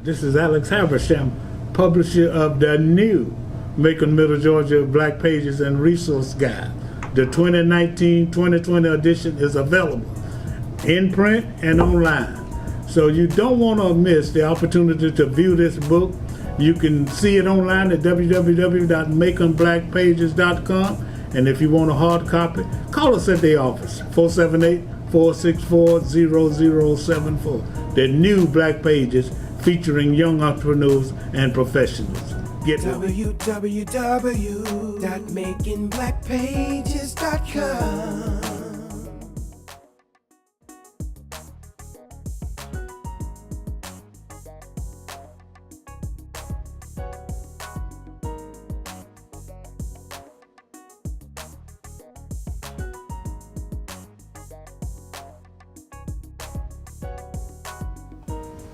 This is Alex Habersham, publisher of the new Macon, Middle Georgia Black Pages and Resource Guide. The 2019-2020 edition is available in print and online. So you don't want to miss the opportunity to view this book. You can see it online at www.maconblackpages.com. And if you want a hard copy, call us at the office, 478-464-0074. The new Black Pages featuring young entrepreneurs and professionals. Get www.maconblackpages.com.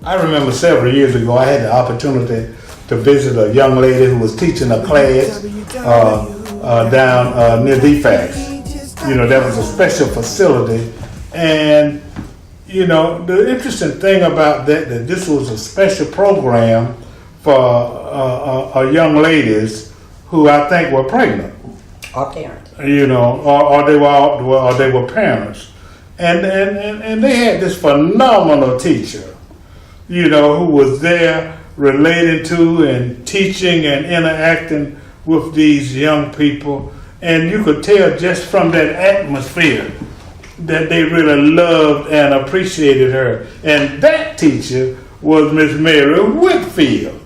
I remember several years ago, I had the opportunity to visit a young lady who was teaching a class down near DFAX. You know, that was a special facility. And, you know, the interesting thing about that this was a special program for young ladies who I think were pregnant. Or parents. You know, or they were parents. And they had this phenomenal teacher, you know, who was there relating to and teaching and interacting with these young people. And you could tell just from that atmosphere that they really loved and appreciated her. And that teacher was Miss Mary Whitfield,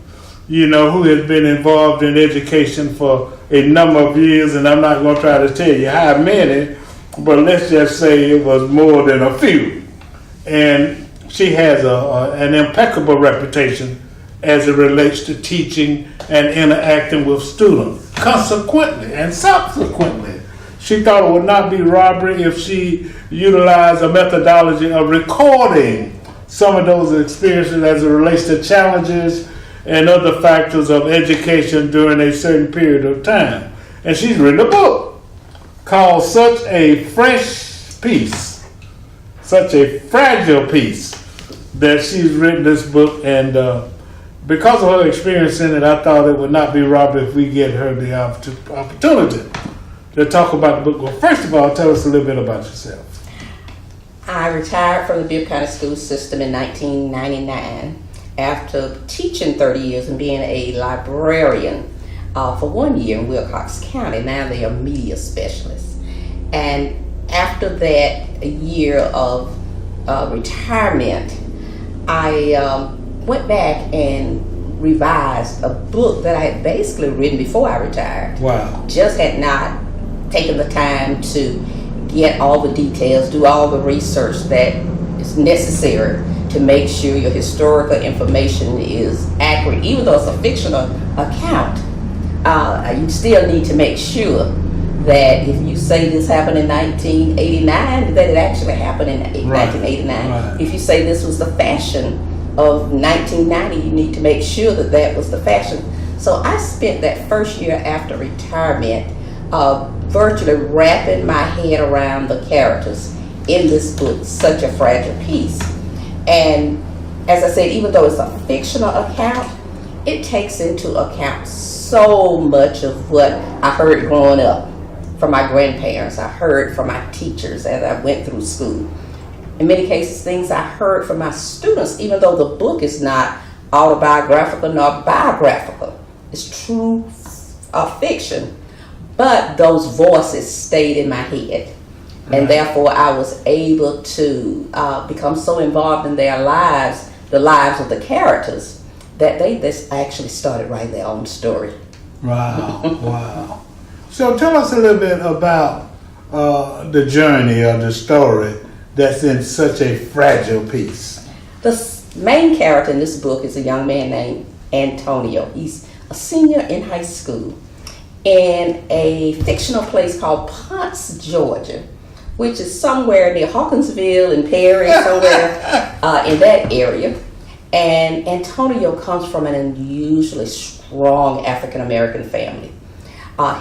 you know, who has been involved in education for a number of years. And I'm not going to try to tell you how many, but let's just say it was more than a few. And she has an impeccable reputation as it relates to teaching and interacting with students. Consequently and subsequently, she thought it would not be robbery if she utilized a methodology of recording some of those experiences as it relates to challenges and other factors of education during a certain period of time. And she's written a book called Such a Fresh Piece, Such a Fragile Piece, that she's written this book. And because of her experience in it, I thought it would not be robbery if we get her the opportunity to talk about the book. Well, first of all, tell us a little bit about yourself. I retired from the Bibb County school system in 1999 after teaching 30 years and being a librarian for 1 year in Wilcox County. Now they are media specialists. And after that year of retirement, I went back and revised a book that I had basically written before I retired. Wow. Just had not taken the time to get all the details, do all the research that is necessary to make sure your historical information is accurate. Even though it's a fictional account, you still need to make sure that if you say this happened in 1989, that it actually happened in 1989. Right. If you say this was the fashion of 1990, you need to make sure that that was the fashion. So I spent that first year after retirement virtually wrapping my head around the characters in this book, Such a Fragile Piece. And as I said, even though it's a fictional account, it takes into account so much of what I heard growing up from my grandparents. I heard from my teachers as I went through school. In many cases, things I heard from my students, even though the book is not autobiographical nor biographical. It's true fiction, but those voices stayed in my head. And therefore, I was able to become so involved in their lives, the lives of the characters, that they actually started writing their own story. Wow, wow. So tell us a little bit about the journey or the story that's in Such a Fragile Piece. The main character in this book is a young man named Antonio. He's a senior in high school in a fictional place called Ponce, Georgia, which is somewhere near Hawkinsville and Perry, somewhere in that area. And Antonio comes from an unusually strong African-American family.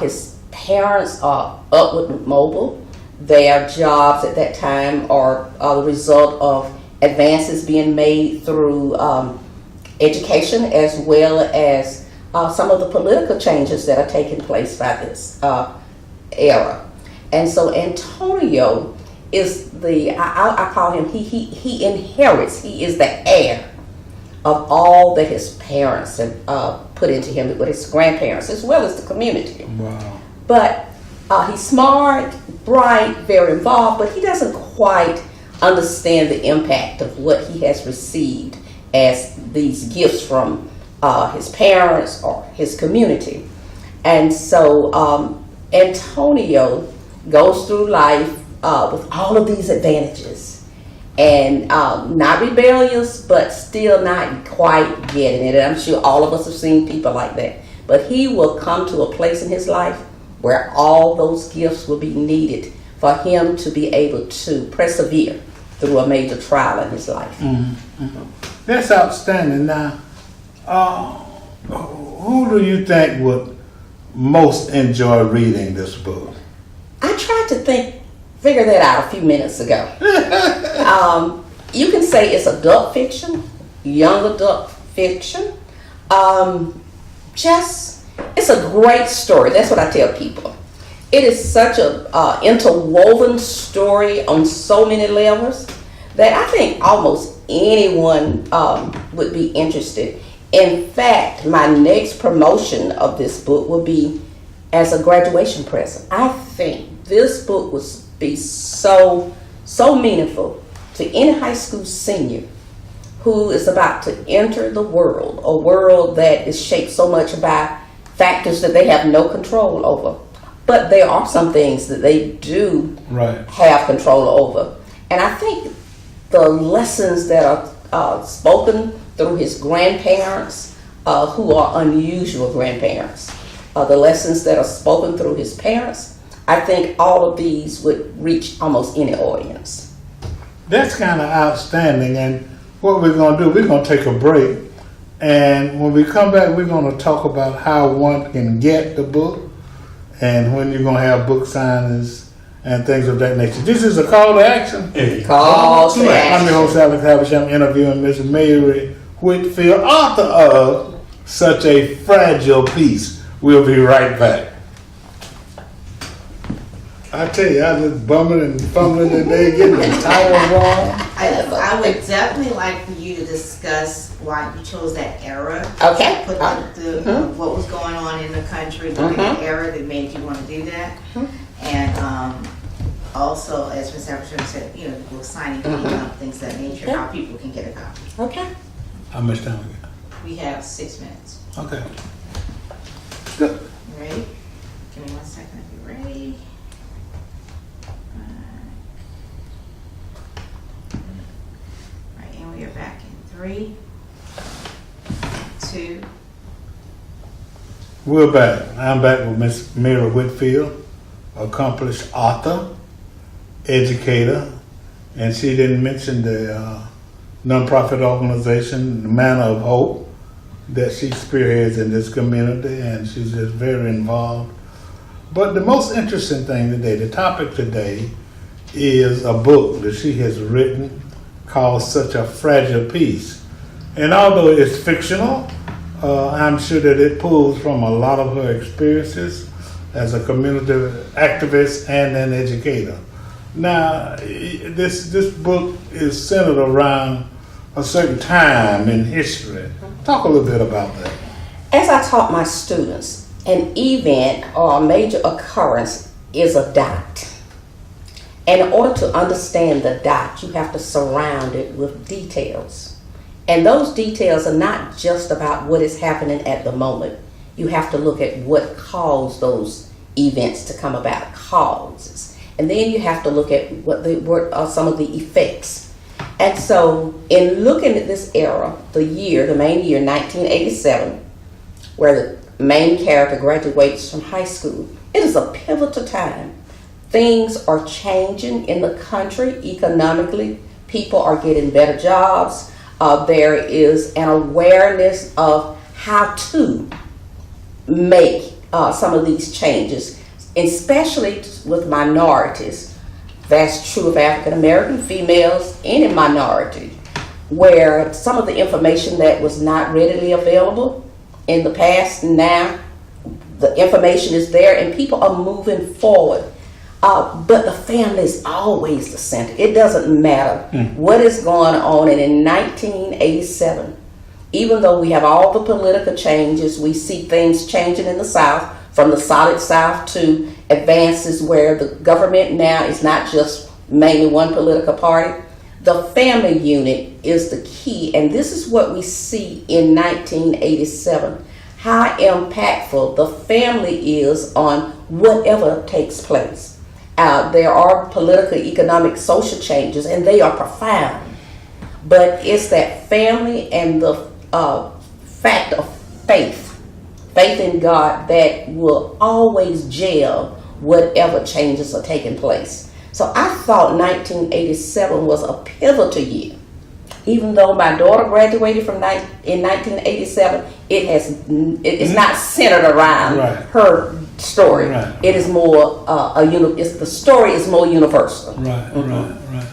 His parents are upward mobile. Their jobs at that time are the result of advances being made through education as well as some of the political changes that are taking place by this era. And so Antonio is I call him, he inherits, he is the heir of all that his parents have put into him, with his grandparents, as well as the community. Wow. But he's smart, bright, very involved, but he doesn't quite understand the impact of what he has received as these gifts from his parents or his community. And so Antonio goes through life with all of these advantages, and not rebellious, but still not quite getting it. And I'm sure all of us have seen people like that. But he will come to a place in his life where all those gifts will be needed for him to be able to persevere through a major trial in his life. That's outstanding. Now, who do you think would most enjoy reading this book? I tried to figure that out a few minutes ago. You can say it's adult fiction, young adult fiction. It's a great story. That's what I tell people. It is such a interwoven story on so many levels that I think almost anyone would be interested. In fact, my next promotion of this book will be as a graduation present. I think this book would be so meaningful to any high school senior who is about to enter the world, a world that is shaped so much by factors that they have no control over. But there are some things that they do have control over. And I think the lessons that are spoken through his grandparents, who are unusual grandparents, the lessons that are spoken through his parents, I think all of these would reach almost any audience. That's kind of outstanding. And what we're going to do, we're going to take a break. And when we come back, we're going to talk about how one can get the book and when you're going to have book signings and things of that nature. This is a call to action. Call to action. I'm your host, Alex Havisham. I'm interviewing Miss Mary Whitfield, author of Such a Fragile Piece. We'll be right back. I tell you, I was bumming and fumbling today, getting the title wrong. I would definitely like for you to discuss why you chose that era. Okay. Put what was going on in the country, look at the era that made you want to do that. And also, as Ms. Everton said, you know, we'll sign things of that nature, how people can get a copy. Okay. How much time we got? We have 6 minutes. Okay. Good. You ready? Give me 1 second if you're ready. Right, and we are back in 3, 2. We're back. I'm back with Miss Mary Whitfield, accomplished author, educator, and she didn't mention the nonprofit organization, the Manor of Hope, that she spearheads in this community, and she's just very involved. But the most interesting thing today, the topic today, is a book that she has written called Such a Fragile Piece. And although it's fictional, I'm sure that it pulls from a lot of her experiences as a community activist and an educator. Now, this book is centered around a certain time in history. Talk a little bit about that. As I taught my students, an event or a major occurrence is a dot. And in order to understand the dot, you have to surround it with details. And those details are not just about what is happening at the moment. You have to look at what caused those events to come about, causes. And then you have to look at what are some of the effects. And so in looking at this era, the main year, 1987, where the main character graduates from high school, it is a pivotal time. Things are changing in the country economically. People are getting better jobs. There is an awareness of how to make some of these changes, especially with minorities. That's true of African American females, any minority. where some of the information that was not readily available in the past, now the information is there and people are moving forward. But the family is always the center. It doesn't matter what is going on. And in 1987, even though we have all the political changes, we see things changing in the South, from the solid South to advances where the government now is not just mainly one political party. The family unit is the key, and this is what we see in 1987. How impactful the family is on whatever takes place. There are political, economic, social changes, and they are profound. But it's that family and the fact of faith in God, that will always gel whatever changes are taking place. So I thought 1987 was a pivotal year. Even though my daughter graduated in 1987, it's not centered around her story. Right. It is more the story is more universal. Right, right.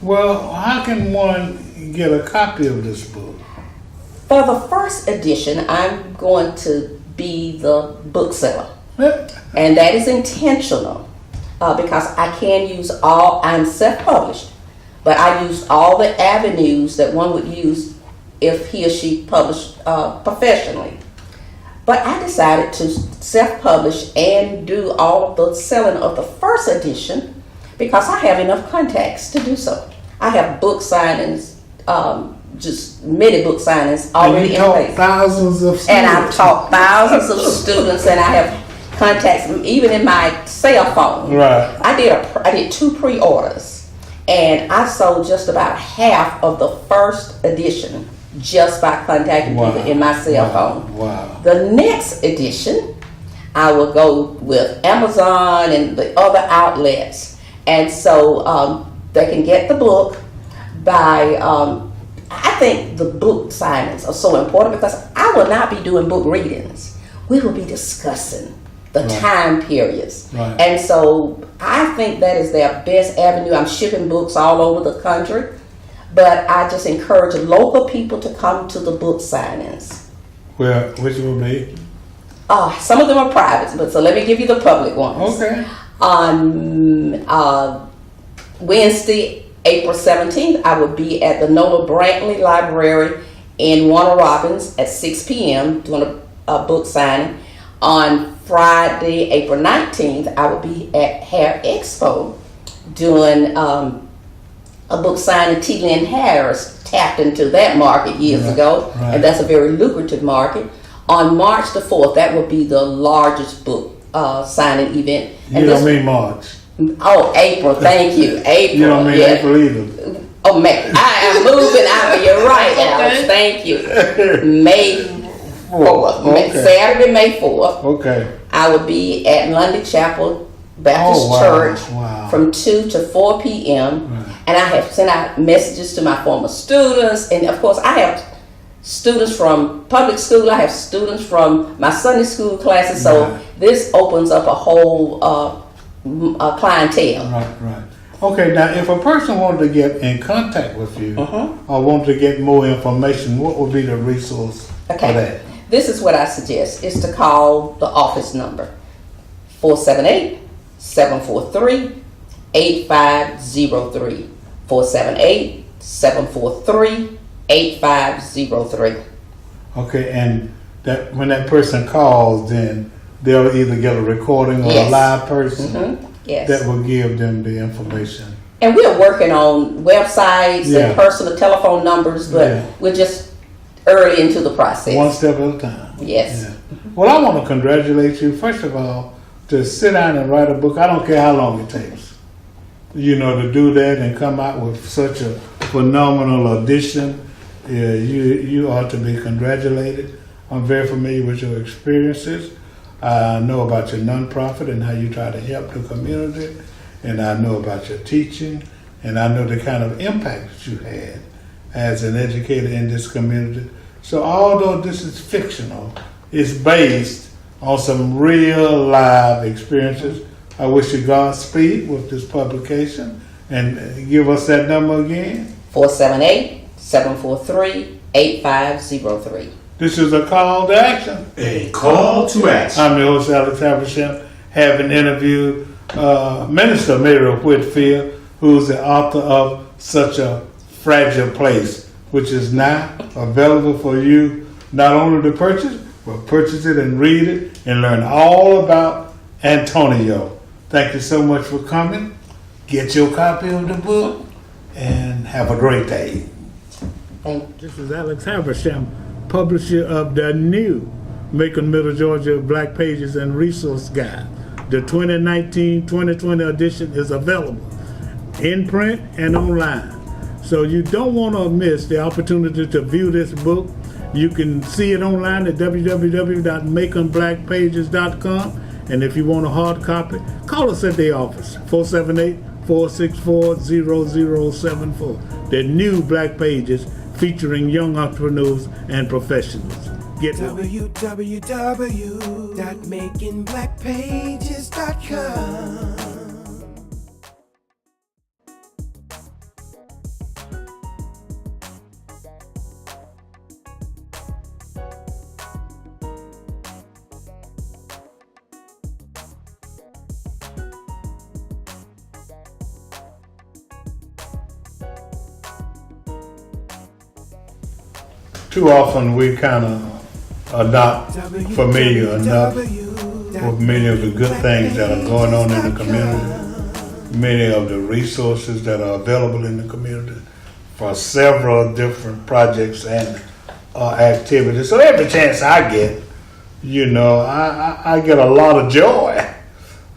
Well, how can one get a copy of this book? For the first edition, I'm going to be the bookseller, and that is intentional because I can use I'm self-published. But I used all the avenues that one would use if he or she published professionally. But I decided to self-publish and do all of the selling of the first edition because I have enough contacts to do so. I have book signings, just many book signings already in place. Thousands of students. And I've taught thousands of students, and I have contacts even in my cell phone. Right. I did 2 pre-orders. And I sold just about half of the first edition just by contacting people in my cell phone. Wow. The next edition, I will go with Amazon and the other outlets. And so they can get the book by, I think the book signings are so important because I will not be doing book readings. We will be discussing the time periods. Right. And so I think that is their best avenue. I'm shipping books all over the country, but I just encourage local people to come to the book signings. Well, which will be? Some of them are private, but so let me give you the public ones. Okay. On Wednesday, April 17th, I will be at the Nola Brantley Library in Warner Robins at 6 p.m. doing a book signing. On Friday, April 19th, I will be at Hair Expo doing a book signing. T. Lynn Harris tapped into that market years ago, and that's a very lucrative market. On March the 4th, that will be the largest book signing event. You don't mean March. Oh, April, thank you. April. You don't mean April either. Oh, May. I am moving out. You're right, Alice. Thank you. May 4th. Okay. Saturday, May 4th. Okay. I will be at Lundy Chapel Baptist Church from 2 to 4 p.m. And I have sent out messages to my former students. And of course, I have students from public school. I have students from my Sunday school classes. So this opens up a whole clientele. Right. Okay, now if a person wanted to get in contact with you or wanted to get more information, what would be the resource for that? This is what I suggest, is to call the office number, 478-743-8503, 478-743-8503. Okay, and that when that person calls, then they'll either get a recording or a live person that will give them the information. And we're working on websites and personal telephone numbers, but we're just early into the process. One step at a time. Yes. Yeah. Well, I want to congratulate you, first of all, to sit down and write a book. I don't care how long it takes, to do that and come out with such a phenomenal edition. You ought to be congratulated. I'm very familiar with your experiences. I know about your nonprofit and how you try to help the community, and I know about your teaching, and I know the kind of impact that you had as an educator in this community. So although this is fictional, it's based on some real live experiences. I wish you Godspeed with this publication, and give us that number again. 478 743-8503. This is a call to action. A call to action. I'm your host, Alex Haversham, having interviewed Minister Mary Whitfield, who's the author of Such a Fragile Place, which is now available for you not only to purchase, but purchase it and read it and learn all about Antonio. Thank you so much for coming. Get your copy of the book and have a great day. Thank you. This is Alex Haversham, publisher of the new Macon, Middle Georgia Black Pages and Resource Guide. The 2019-2020 edition is available in print and online. So you don't want to miss the opportunity to view this book. You can see it online at www.maconblackpages.com. And if you want a hard copy, call us at the office, 478-464-0074. The new Black Pages featuring young entrepreneurs and professionals. Get www.makingblackpages.com. Too often we kind of are not familiar enough with many of the good things that are going on in the community, many of the resources that are available in the community for several different projects and activities. So every chance I get, I get a lot of joy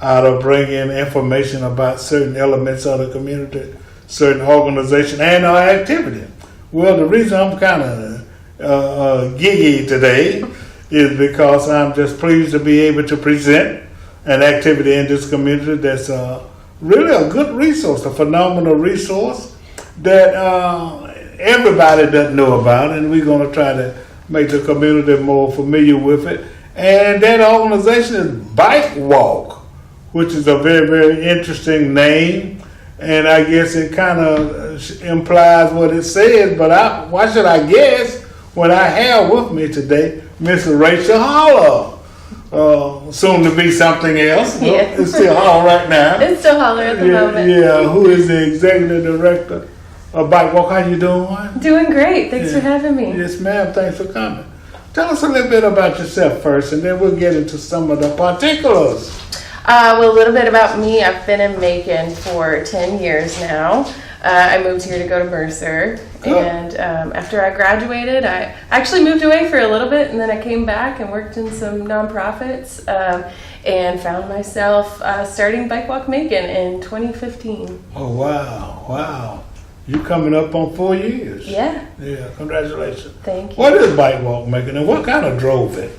out of bringing information about certain elements of the community, certain organization and our activity. Well, the reason I'm kind of giggy today is because I'm just pleased to be able to present an activity in this community that's really a good resource, a phenomenal resource that everybody doesn't know about, and we're going to try to make the community more familiar with it. And that organization is Bike Walk, which is a very, very interesting name, and I guess it kind of implies what it says, but why should I guess when I have with me today Miss Rachel Hollar, soon to be something else. Yeah. It's still Hollar right now. It's still Hollar at the moment. Yeah, who is the executive director of Bike Walk. How you doing? Doing great. Thanks for having me. Yes, ma'am. Thanks for coming. Tell us a little bit about yourself first, and then we'll get into some of the particulars. Well, a little bit about me. I've been in Macon for 10 years now. I moved here to go to Mercer, and after I graduated, I actually moved away for a little bit, and then I came back and worked in some nonprofits, and found myself starting Bike Walk Macon in 2015. Oh, wow. You coming up on 4 years. Yeah. Yeah, congratulations. Thank you. What is Bike Walk Macon, and what kind of drove it?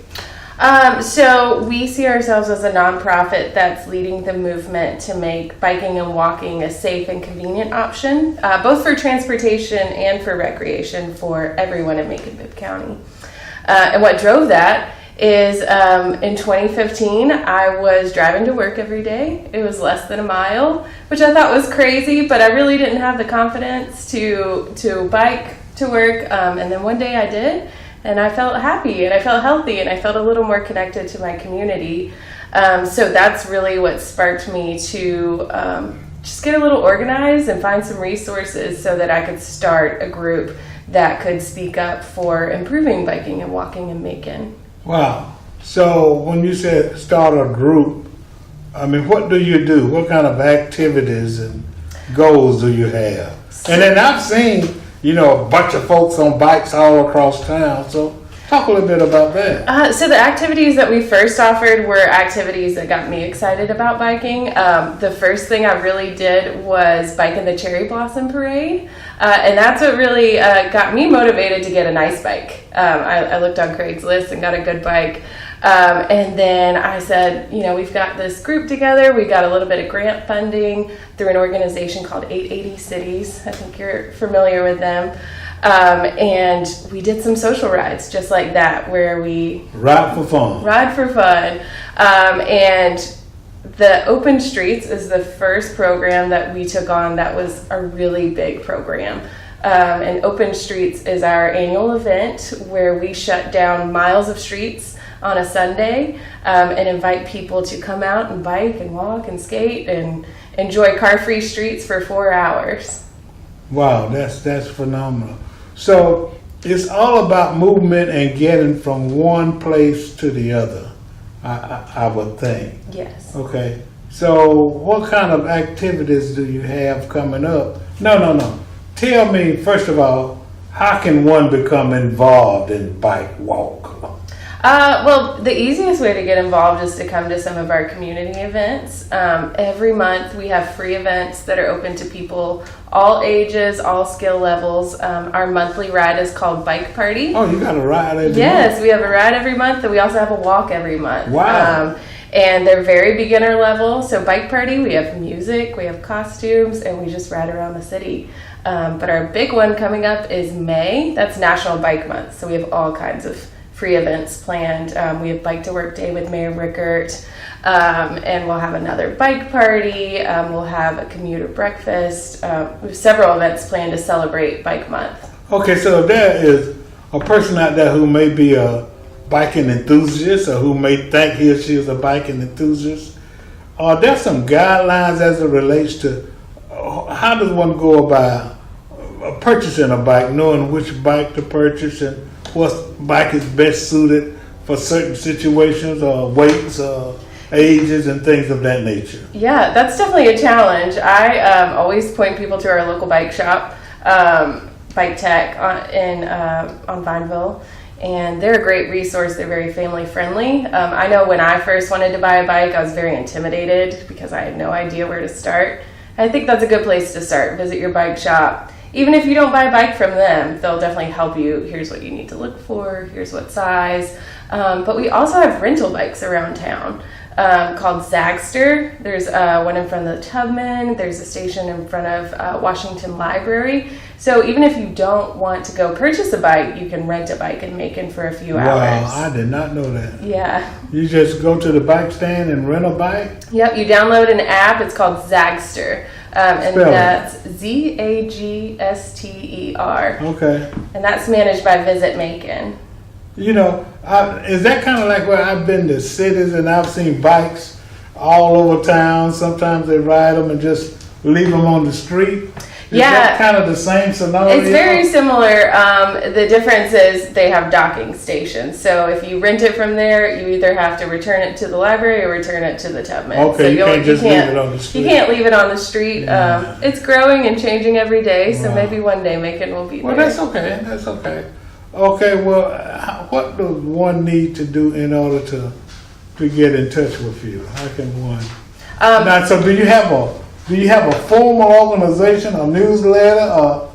So we see ourselves as a nonprofit that's leading the movement to make biking and walking a safe and convenient option, both for transportation and for recreation for everyone in Macon-Bibb County. And what drove that is in 2015, I was driving to work every day. It was less than a mile, which I thought was crazy, but I really didn't have the confidence to bike to work. And then one day I did. And I felt happy, and I felt healthy, and I felt a little more connected to my community. So that's really what sparked me to just get a little organized and find some resources so that I could start a group that could speak up for improving biking and walking in Macon. Wow. So when you said start a group, I mean, what do you do? What kind of activities and goals do you have? And then I've seen a bunch of folks on bikes all across town. So talk a little bit about that. So the activities that we first offered were activities that got me excited about biking. The first thing I really did was bike in the Cherry Blossom Parade. And that's what really got me motivated to get a nice bike. I looked on Craigslist and got a good bike. And then I said, we've got this group together. We got a little bit of grant funding through an organization called 880 Cities. I think you're familiar with them. And we did some social rides just like that, where we Ride for fun. And the Open Streets is the first program that we took on that was a really big program. And Open Streets is our annual event where we shut down miles of streets on a Sunday and invite people to come out and bike and walk and skate and enjoy car-free streets for 4 hours. Wow, that's phenomenal. So it's all about movement and getting from one place to the other, I would think. Yes. Okay. So what kind of activities do you have coming up? No. Tell me, first of all, how can one become involved in Bike Walk? Well, the easiest way to get involved is to come to some of our community events. Every month we have free events that are open to people all ages, all skill levels. Our monthly ride is called Bike Party. Oh, you got a ride every Yes, month? we have a ride every month, and we also have a walk every month. Wow. And they're very beginner level. So Bike Party, we have music, we have costumes, and we just ride around the city. But our big one coming up is May. That's National Bike Month. So we have all kinds of free events planned. We have Bike to Work Day with Mayor Rickert, and we'll have another bike party. We'll have a commuter breakfast. We have several events planned to celebrate Bike Month. Okay, so if there is a person out there who may be a biking enthusiast or who may think he or she is a biking enthusiast, are there some guidelines as it relates to how does one go about purchasing a bike, knowing which bike to purchase and what bike is best suited for certain situations or weights or ages and things of that nature? Yeah, that's definitely a challenge. I always point people to our local bike shop, Bike Tech on Vineville, and they're a great resource. They're very family friendly. I know when I first wanted to buy a bike, I was very intimidated because I had no idea where to start. I think that's a good place to start. Visit your bike shop. Even if you don't buy a bike from them, they'll definitely help you. Here's what you need to look for. Here's what size. But we also have rental bikes around town called Zagster. There's one in front of the Tubman. There's a station in front of Washington Library. So even if you don't want to go purchase a bike, you can rent a bike in Macon for a few hours. Wow, I did not know that. Yeah. You just go to the bike stand and rent a bike? Yep, you download an app. It's called Zagster. And Spell it. that's Zagster. Okay. And that's managed by Visit Macon. You know, is that kind of like where I've been to cities and I've seen bikes all over town? Sometimes they ride them and just leave them on the street. Is that kind of the same scenario? It's very similar. The difference is they have docking stations. So if you rent it from there, you either have to return it to the library or return it to the Tubman. Okay, so you can't just leave it on the street. You can't leave it on the street. Yeah. It's growing and changing every day, so Wow. maybe one day Macon will be Well, there. that's okay. That's okay. Okay, well, what does one need to do in order to get in touch with you? How can one? Now, so do you have a formal organization, a newsletter, or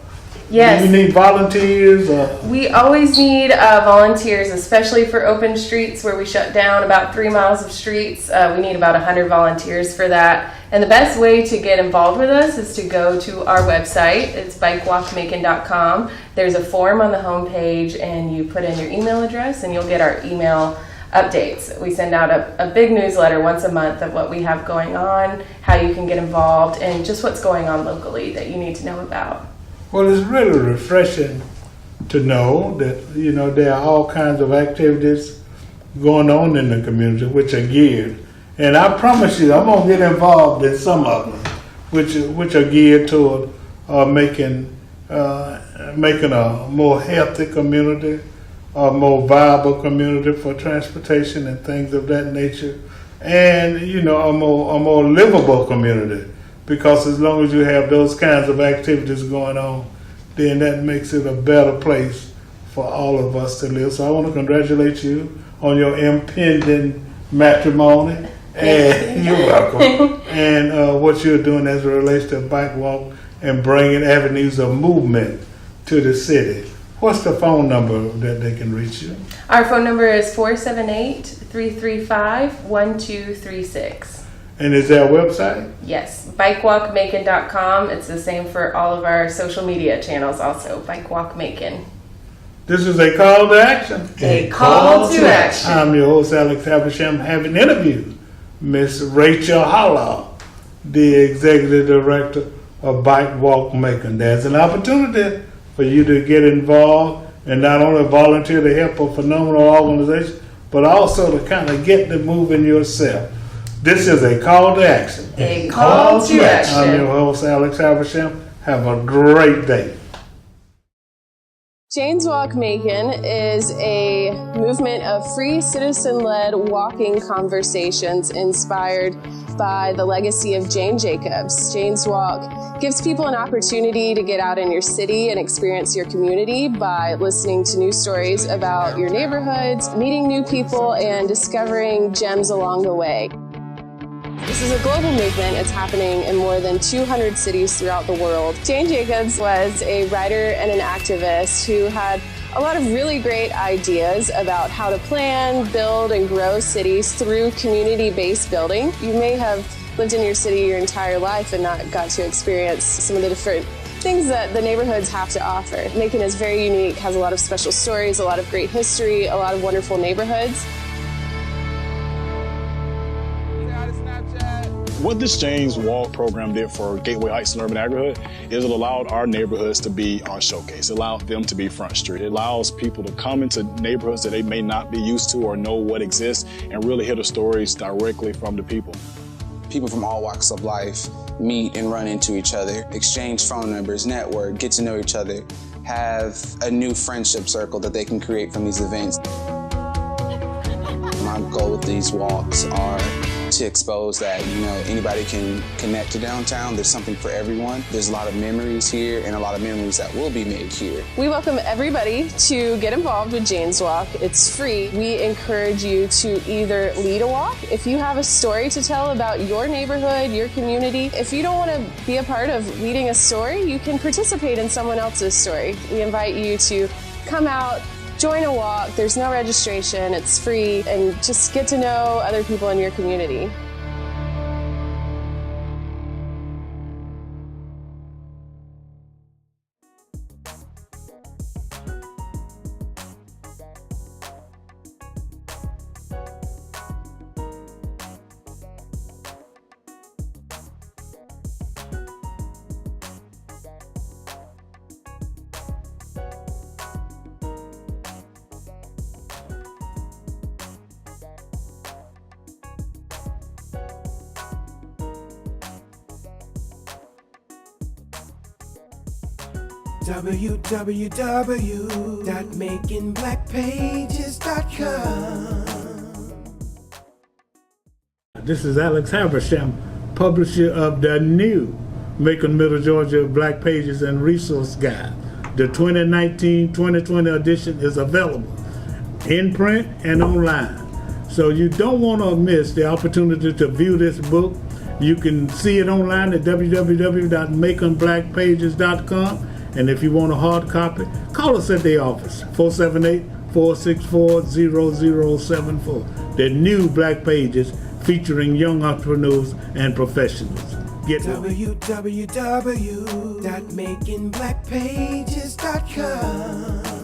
Yes. do you need volunteers? Or? We always need volunteers, especially for open streets where we shut down about 3 miles of streets. We need about 100 volunteers for that. And the best way to get involved with us is to go to our website. It's bikewalkmacon.com. There's a form on the homepage, and you put in your email address, and you'll get our email updates. We send out a big newsletter once a month of what we have going on, how you can get involved, and just what's going on locally that you need to know about. Well, it's really refreshing to know that, you know, there are all kinds of activities going on in the community which are geared. And I promise you, I'm going to get involved in some of them, which are geared toward making a more healthy community, a more viable community for transportation and things of that nature, and, you know, a more livable community. Because as long as you have those kinds of activities going on, then that makes it a better place for all of us to live. So I want to congratulate you on your impending matrimony. And you're welcome. And what you're doing as it relates to Bike Walk and bringing avenues of movement to the city. What's the phone number that they can reach you? Our phone number is 478-335-1236. And is there a website? Yes, bikewalkmacon.com. It's the same for all of our social media channels also, Bikewalk This is a call to action. A call to action. I'm your host, Alex Havisham, having interviewed Miss Rachel Hollar, the Executive Director of Bike Walk Macon. There's an opportunity for you to get involved and not only volunteer to help a phenomenal organization, but also to kind of get to moving yourself. This is a call to action. A call to action. I'm your host, Alex Habersham. Have a great day. Jane's Walk Macon is a movement of free citizen-led walking conversations inspired by the legacy of Jane Jacobs. Jane's Walk gives people an opportunity to get out in your city and experience your community by listening to new stories about your neighborhoods, meeting new people, and discovering gems along the way. This is a global movement. It's happening in more than 200 cities throughout the world. Jane Jacobs was a writer and an activist who had a lot of really great ideas about how to plan, build, and grow cities through community-based building. You may have lived in your city your entire life and not got to experience some of the different things that the neighborhoods have to offer. Macon is very unique, has a lot of special stories, a lot of great history, a lot of wonderful neighborhoods. What this Jane's Walk program did for Gateway Heights and Urban Agri-Hood is it allowed our neighborhoods to be on showcase. It allowed them to be front street. It allows people to come into neighborhoods that they may not be used to or know what exists and really hear the stories directly from the people. People from all walks of life meet and run into each other, exchange phone numbers, network, get to know each other, have a new friendship circle that they can create from these events. My goal with these walks are to expose that, anybody can connect to downtown. There's something for everyone. There's a lot of memories here and a lot of memories that will be made here. We welcome everybody to get involved with Jane's Walk. It's free. We encourage you to either lead a walk. If you have a story to tell about your neighborhood, your community, if you don't want to be a part of leading a story, you can participate in someone else's story. We invite you to come out, join a walk. There's no registration, it's free, and just get to know other people in your community. www.makingblackpages.com. This is Alex Habersham, publisher of the new Macon, Middle Georgia Black Pages and Resource Guide. The 2019-2020 edition is available in print and online. So you don't want to miss the opportunity to view this book. You can see it online at www.makingblackpages.com. And if you want a hard copy, call us at the office, 478-464-0074. The new Black Pages featuring young entrepreneurs and professionals. Get www.makingblackpages.com.